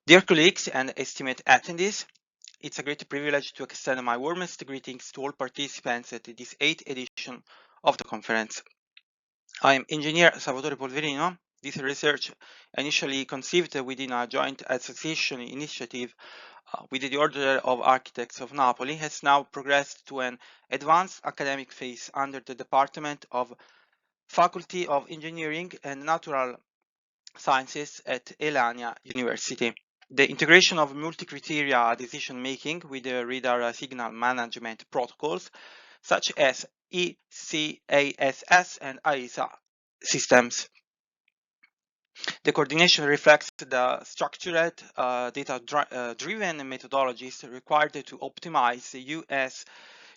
Dear colleagues and esteemed attendees, it's a great privilege to extend my warmest greetings to all participants at this 8th edition of the conference. I am Engineer Salvatore Polverino. This research, initially conceived within a joint association initiative with the Order of Architects of Napoli, has now progressed to an advanced academic phase under the Department of Faculty of Engineering and Natural Sciences at Alanya University. The integration of multi-criteria decision-making with the radar signal management protocols, such as ICCAUA and ISA systems. The coordination reflects the structured, data-driven methodologies required to optimize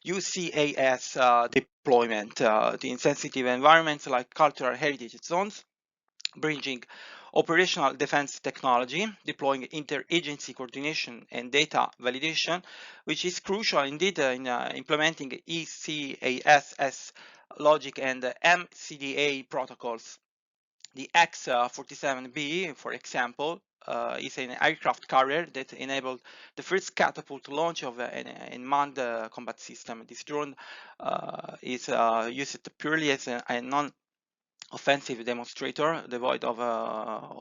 UCAS deployment in sensitive environments like cultural heritage zones, bridging operational defense technology, deploying interagency coordination and data validation, which is crucial indeed in implementing ECASS logic and MCDA protocols. The X-47B, for example, is an aircraft carrier that enabled the first catapult launch of an unmanned combat system. This drone is used purely as a non-offensive demonstrator, devoid of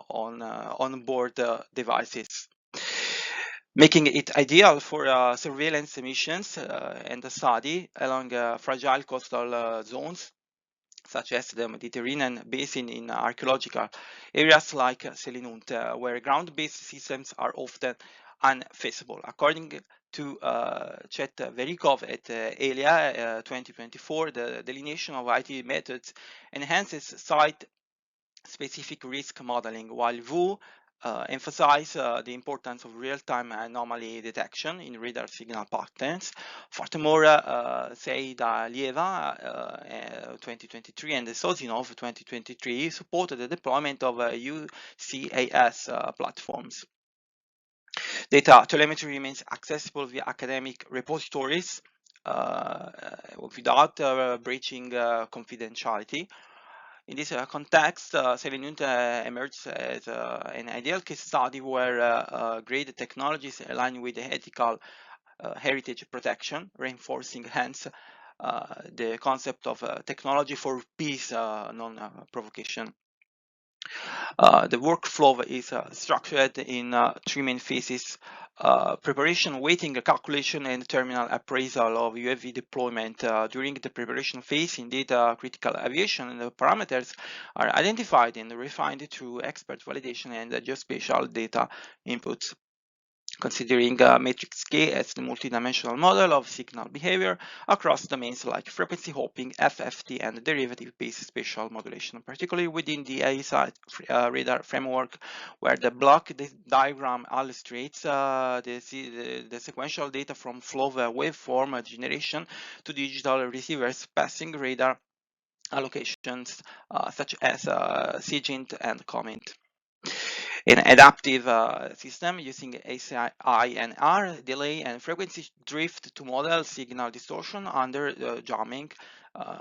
on-board devices, making it ideal for surveillance missions and study along fragile coastal zones, such as the Mediterranean basin in archaeological areas like Selinunt, where ground-based systems are often unfeasible. According to Chet Verikov at ELIA 2024, the delineation of IT methods enhances site-specific risk modeling, while VU emphasize the importance of real-time anomaly detection in radar signal patterns. Furthermore, say da Lieva 2023 and Sozinov 2023 supported the deployment of UCAS platforms. Data telemetry remains accessible via academic repositories without breaching confidentiality. In this context, Selinunt emerged as an ideal case study where great technologies align with the ethical heritage protection, reinforcing hence the concept of technology for peace, non-provocation. The workflow is structured in 3 main phases: preparation, weighting, calculation, and terminal appraisal of UAV deployment. During the preparation phase, indeed, critical aviation and the parameters are identified and refined through expert validation and geospatial data inputs. Considering matrix K as the multidimensional model of signal behavior across domains like frequency hopping, FFT, and derivative-based spatial modulation, particularly within the AESA radar framework, where the block diagram illustrates the sequential data from flow waveform generation to digital receivers passing radar allocations such as SIGINT and COMINT. An adaptive system using ACINR delay and frequency drift to model signal distortion under jamming,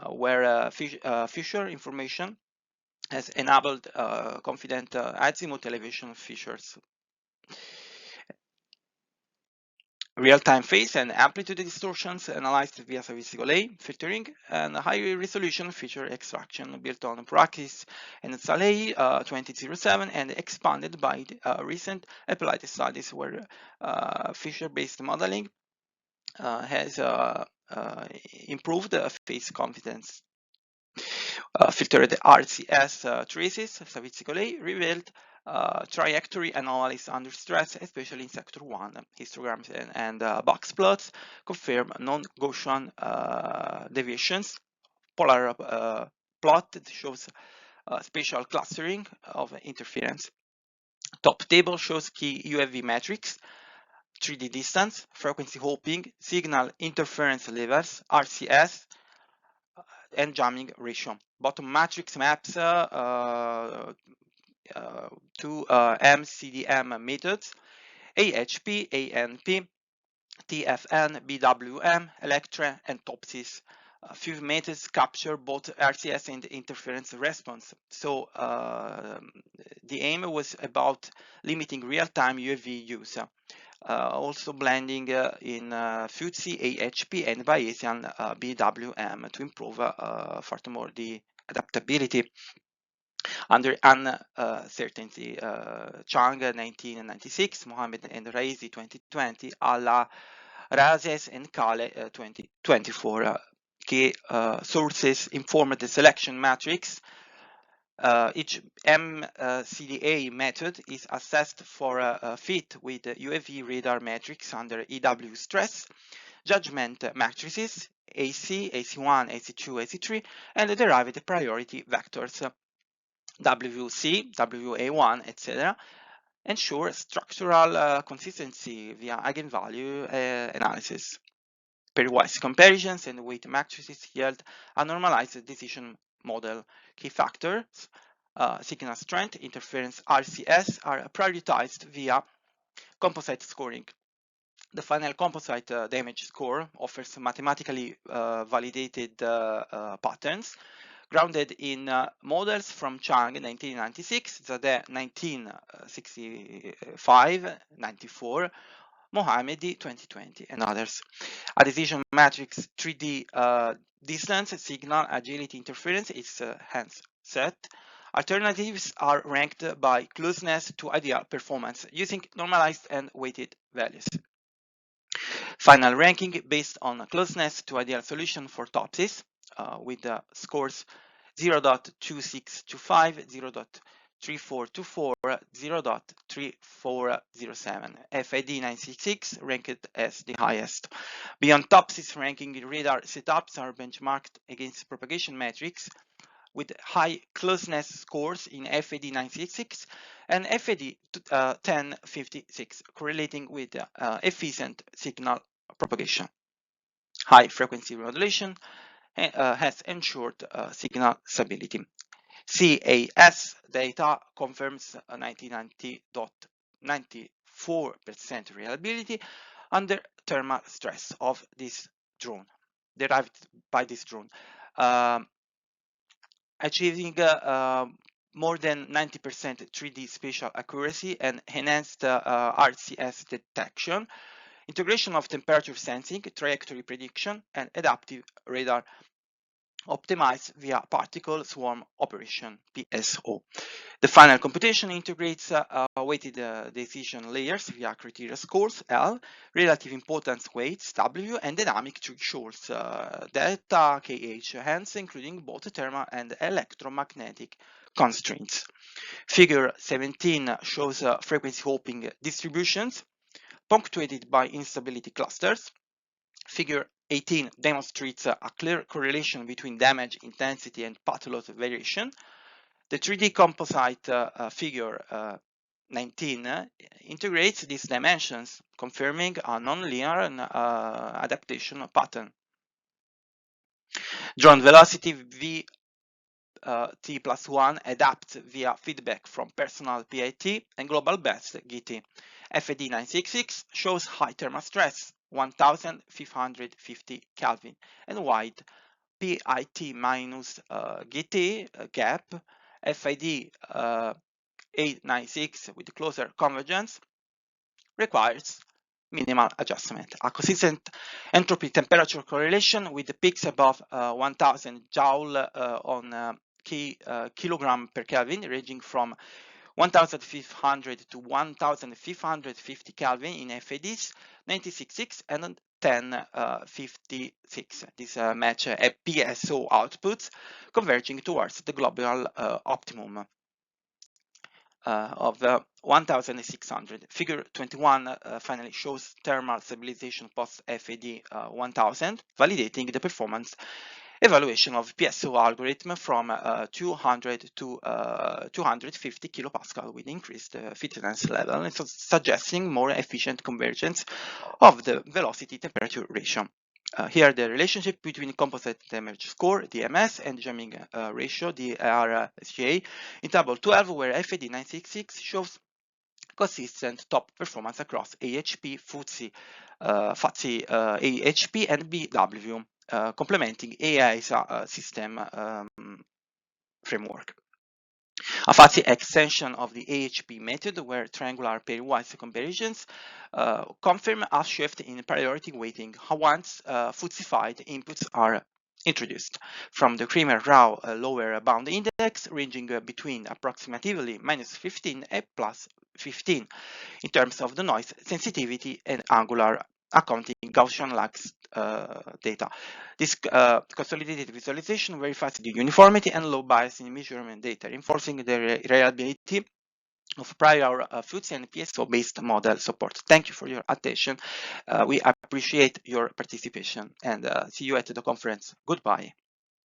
where future information has enabled confident azimuth elevation features. Real-time phase and amplitude distortions analyzed via statistical A filtering and high-resolution feature extraction built on practice and SALE 2007 and expanded by recent applied studies where feature-based modeling has improved phase confidence. Filtered RCS traces, statistical A, revealed trajectory anomalies under stress, especially in sector 1. Histograms and box plots confirm non-Gaussian deviations. Polar plot that shows spatial clustering of interference. Top table shows key UAV metrics: 3D distance, frequency hopping, signal interference levels, RCS, and jamming ratio. Bottom matrix maps to MCDM methods: AHP, ANP, TFN, BWM, Electra, and TOPSIS. A few methods capture both RCS and interference response. So the aim was about limiting real-time UAV use. Also blending in FTSE, AHP, and Bayesian BWM to improve furthermore the adaptability under uncertainty. Chang 1996, Mohammed and Raisi 2020, alla Razes and Kale 2024. Key sources inform the selection matrix. Each MCDA method is assessed for a fit with the UAV radar matrix under EW stress, judgment matrices, AC, AC1, AC2, AC3, and the derived priority vectors, WC, WA1, etc. Ensure structural consistency via eigenvalue analysis. Pairwise comparisons and weight matrices yield a normalized decision model. Key factors, signal strength, interference, RCS are prioritized via composite scoring. The final composite damage score offers mathematically validated patterns grounded in models from Chang 1996, Zadeh 1965-94, Mohammedi 2020, and others. A decision matrix 3D distance, signal, agility, interference is hence set. Alternatives are ranked by closeness to ideal performance using normalized and weighted values. Final ranking based on closeness to ideal solution for TOPSIS with scores 0.2625, 0.3424, 0.3407. FID 966 ranked as the highest. Beyond TOPSIS ranking, radar setups are benchmarked against propagation metrics with high closeness scores in FAD 966 and FAD 1056, correlating with efficient signal propagation. High frequency modulation has ensured signal stability. CAS data confirms 99.94% reliability under thermal stress of this drone, derived by this drone. Achieving more than 90% 3D spatial accuracy and enhanced RCS detection, integration of temperature sensing, trajectory prediction, and adaptive radar optimized via particle swarm operation, PSO. The final computation integrates weighted decision layers via criteria scores, L, relative importance weights, W, and dynamic thresholds, delta, KH, hence including both thermal and electromagnetic constraints. Figure 17 shows frequency hopping distributions punctuated by instability clusters. Figure 18 demonstrates a clear correlation between damage intensity and path loss variation. The 3D composite figure 19 integrates these dimensions, confirming a nonlinear adaptation pattern. Drone velocity V T+1 adapts via feedback from personal PIT and global best GT. FAD 966 shows high thermal stress, 1550 Kelvin, and wide PIT minus GT gap. FID 896 with closer convergence requires minimal adjustment. A consistent entropy temperature correlation with the peaks above 1000 joule on kilogram per Kelvin, ranging from 1500 to 1550 Kelvin in FADs 966 and 1056. These match PSO outputs converging towards the global optimum of 1600. Figure 21 finally shows thermal stabilization post FAD 1000, validating the performance evaluation of PSO algorithm from 200 to 250 kilopascal with increased fitness level, and so suggesting more efficient convergence of the velocity temperature ratio. Here the relationship between composite damage score, DMS, and jamming ratio, DRSJ, in table 12, where FAD 966 shows consistent top performance across AHP, FTSE, AHP, and BW. complementing AI's system framework. A fuzzy extension of the AHP method, where triangular pairwise comparisons confirm a shift in priority weighting once FTSE-fied inputs are introduced. From the Kramer-Rao lower bound index, ranging between approximately -15 and +15 in terms of the noise sensitivity and angular accounting Gaussian lax data. This consolidated visualization verifies the uniformity and low bias in measurement data, reinforcing the reliability of prior FTSE and PSO-based model support. Thank you for your attention. We appreciate your participation, and see you at the conference. Goodbye.